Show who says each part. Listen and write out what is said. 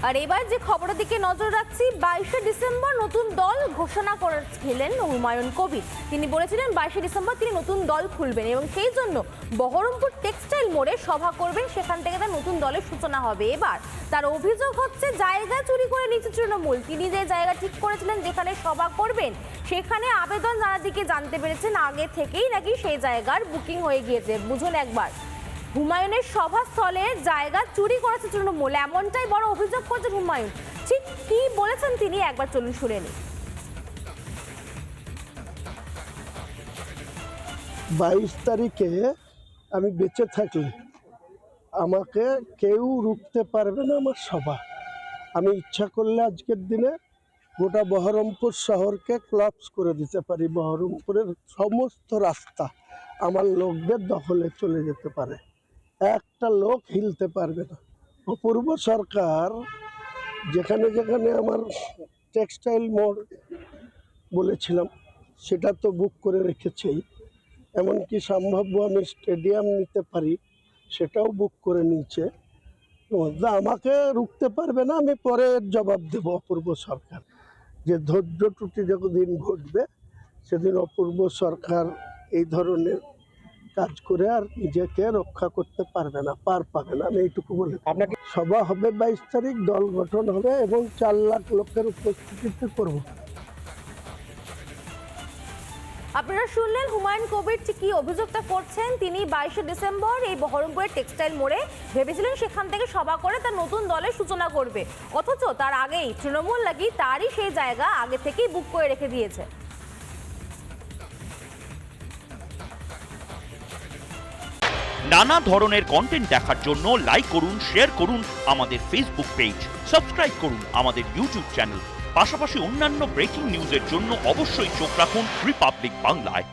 Speaker 1: আর এবার যে খবরের দিকে নজর রাখছি, 22শে ডিসেম্বর নতুন দল ঘোষণা করেছিলেন হুমায়ুন কবির। তিনি বলেছিলেন 22শে ডিসেম্বর তিনি নতুন দল খুলবেন এবং সেই জন্য বহরমপুর টেক্সটাইল মোড়ে সভা করবেন, সেখান থেকে তার নতুন দলের সূচনা হবে। এবার তার অভিযোগ হচ্ছে জায়গা চুরি করে নিয়েছে তৃণমূল। তিনি যে জায়গা ঠিক করেছিলেন যেখানে সভা করবেন, সেখানে আবেদন জানার দিকে জানতে পেরেছেন আগে থেকেই নাকি সেই জায়গার বুকিং হয়ে গিয়েছে। বুঝুন একবার, হুমায়ুনের সভাস্থলে জায়গা চুরি করেছে তৃণমূল, এমনটাই বড় অভিযোগ করছেন হুমায়ুন। ঠিক কি বলেছেন তিনি, একবার চলুন শুনে নিন।
Speaker 2: 22 তারিখে আমি বেঁচে থাকলে আমাকে কেউ রুখতে পারবে না আমার সভা। আমি ইচ্ছা করলে আজকের দিনে গোটা বহরমপুর শহরকে ক্লাবস করে দিতে পারি। বহরমপুরের সমস্ত রাস্তা আমার লোকদের দখলে চলে যেতে পারে, একটা লোক হিলতে পারবে না। অপূর্ব সরকার যেখানে যেখানে আমার টেক্সটাইল মোড় বলেছিলাম সেটা তো বুক করে রেখেছেই, এমনকি সম্ভাব্য আমি স্টেডিয়াম নিতে পারি সেটাও বুক করে নিয়েছে। আমাকে রুখতে পারবে না, আমি পরে জবাব দেব অপূর্ব সরকার। যে ধৈর্য ত্রুটি যতদিন ঘটবে সেদিন অপূর্ব সরকার এই ধরনের কাজ করে আর নিজেকে রক্ষা করতে পারবে না, পার পাবে না। আমি এইটুকু বলি। আপনাকে সভা হবে 22 তারিখ, দল গঠন হবে এবং 4 লাখ লোকের উপস্থিতিতে করব।
Speaker 1: আপনারা শুনলেন হুমায়ুন কবির ঠিক কি অভিযোগটা করছেন। তিনি 22শে ডিসেম্বর এই বহরমপুরের টেক্সটাইল মোড়ে ভেবেছিলেন সেখান থেকে সভা করে তার নতুন দলের সূচনা করবে, অথচ তার আগেই তৃণমূল নাকি তারই সেই জায়গা আগে থেকেই বুক করে রেখে দিয়েছে।
Speaker 3: নানা ধরনের কন্টেন্ট দেখার জন্য লাইক করুন, শেয়ার করুন আমাদের ফেসবুক পেজ, সাবস্ক্রাইব করুন আমাদের ইউটিউব চ্যানেল। পাশাপাশি অন্যান্য ব্রেকিং নিউজের জন্য অবশ্যই চোখ রাখুন রিপাবলিক বাংলায়।